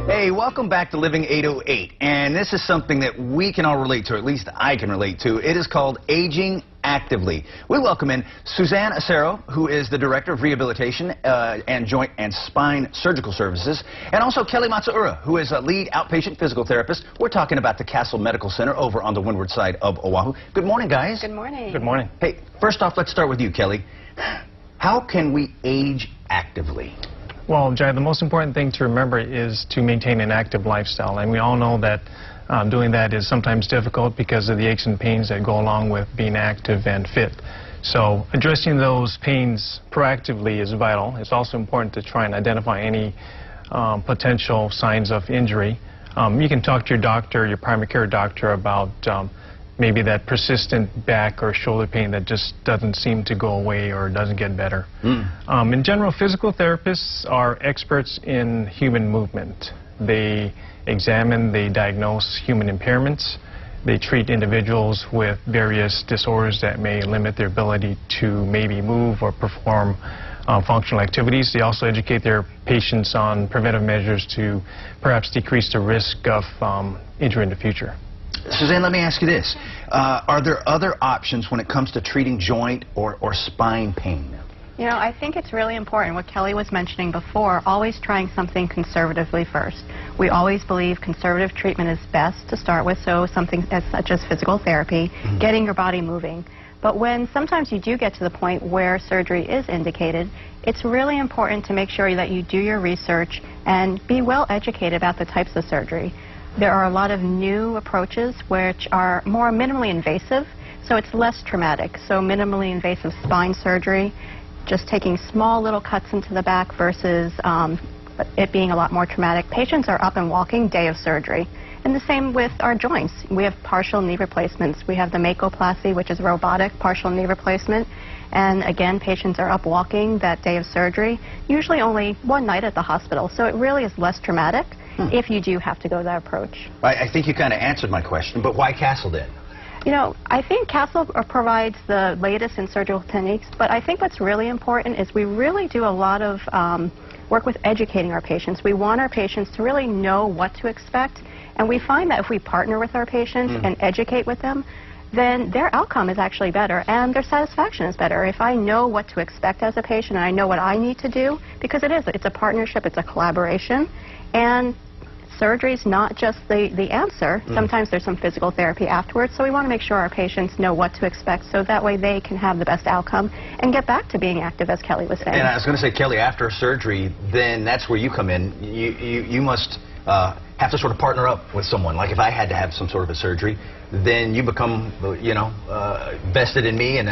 Hey, welcome back to Living 808, and this is something that we can all relate to, or at least I can relate to. It is called Aging Actively. We welcome in Suzanne Asaro, who is the Director of Rehabilitation and Joint and Spine Surgical Services, and also Kelly Matsuura, who is a lead outpatient physical therapist. We're talking about the Castle Medical Center over on the windward side of Oahu. Good morning, guys. Good morning. Good morning. Hey, first off, let's start with you, Kelly. How can we age actively? Well, Jai, the most important thing to remember is to maintain an active lifestyle, and we all know that doing that is sometimes difficult because of the aches and pains that go along with being active and fit. So addressing those pains proactively is vital. It's also important to try and identify any potential signs of injury. You can talk to your doctor, your primary care doctor, about maybe that persistent back or shoulder pain that just doesn't seem to go away or doesn't get better. In general, physical therapists are experts in human movement. They examine, they diagnose human impairments. They treat individuals with various disorders that may limit their ability to maybe move or perform functional activities. They also educate their patients on preventive measures to perhaps decrease the risk of injury in the future. Suzanne, let me ask you this. Are there other options when it comes to treating joint or spine pain? You know, I think it's really important what Kelly was mentioning before, always trying something conservatively first. We always believe conservative treatment is best to start with, so something such as physical therapy, getting your body moving. But when sometimes you do get to the point where surgery is indicated, it's really important to make sure that you do your research and be well educated about the types of surgery. There are a lot of new approaches which are more minimally invasive, so it's less traumatic. So minimally invasive spine surgery, just taking small little cuts into the back versus it being a lot more traumatic. Patients are up and walking day of surgery. And the same with our joints. We have partial knee replacements. We have the Makoplasty, which is robotic partial knee replacement. And again, patients are up walking that day of surgery, usually only one night at the hospital. So it really is less traumatic if you do have to go that approach. I think you kind of answered my question, but why Castle then? You know, I think Castle provides the latest in surgical techniques, but I think what's really important is we really do a lot of work with educating our patients. We want our patients to really know what to expect, and we find that if we partner with our patients and educate with them, then their outcome is actually better and their satisfaction is better. If I know what to expect as a patient and I know what I need to do, because it's a partnership, it's a collaboration, and surgery is not just the answer. Sometimes there's some physical therapy afterwards, so we want to make sure our patients know what to expect so that way they can have the best outcome and get back to being active, as Kelly was saying. And I was going to say, Kelly, after surgery, then that's where you come in. You must have to sort of partner up with someone. Like if I had to have some sort of a surgery, then you become, vested in me, and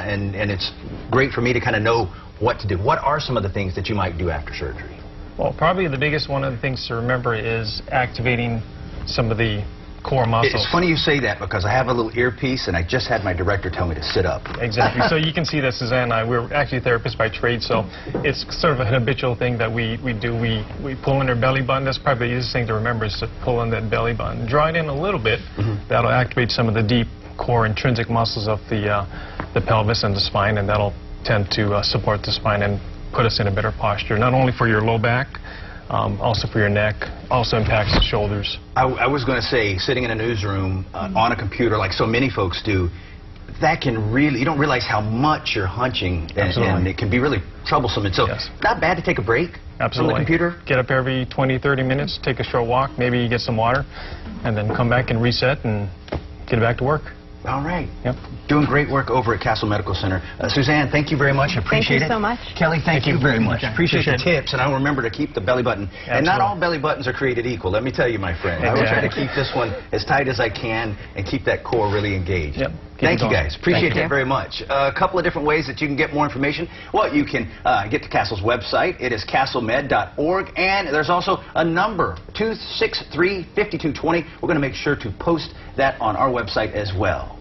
it's great for me to kind of know what to do. What are some of the things that you might do after surgery? Well, probably the biggest one of the things to remember is activating some of the core muscles. It's funny you say that because I have a little earpiece and I just had my director tell me to sit up. Exactly. So you can see that Suzanne and I, we're actually therapists by trade, so it's sort of an habitual thing that we do. We pull in our belly button. That's probably the easiest thing to remember is to pull in that belly button. Draw it in a little bit. That'll activate some of the deep core intrinsic muscles of the pelvis and the spine, and that'll tend to support the spine and put us in a better posture, not only for your low back, also for your neck, also impacts the shoulders. I was going to say, sitting in a newsroom on a computer like so many folks do, that can really, you don't realize how much you're hunching, and it can be really troublesome. And so, not bad to take a break from the computer? Get up every 20, 30 minutes, take a short walk, maybe get some water, and then come back and reset and get back to work. All right. Yep. Doing great work over at Castle Medical Center. Suzanne, thank you very much. Appreciate it. Thank you so much. Kelly, thank you very much. Appreciate the tips, and I'll remember to keep the belly button. Absolutely. And not all belly buttons are created equal, let me tell you, my friend. I will try to keep this one as tight as I can and keep that core really engaged. Yep. Thank you, guys. Appreciate that very much. A couple of different ways that you can get more information. Well, you can get to Castle's website. It is castlemed.org, and there's also a number, 263-5220. We're going to make sure to post that on our website as well.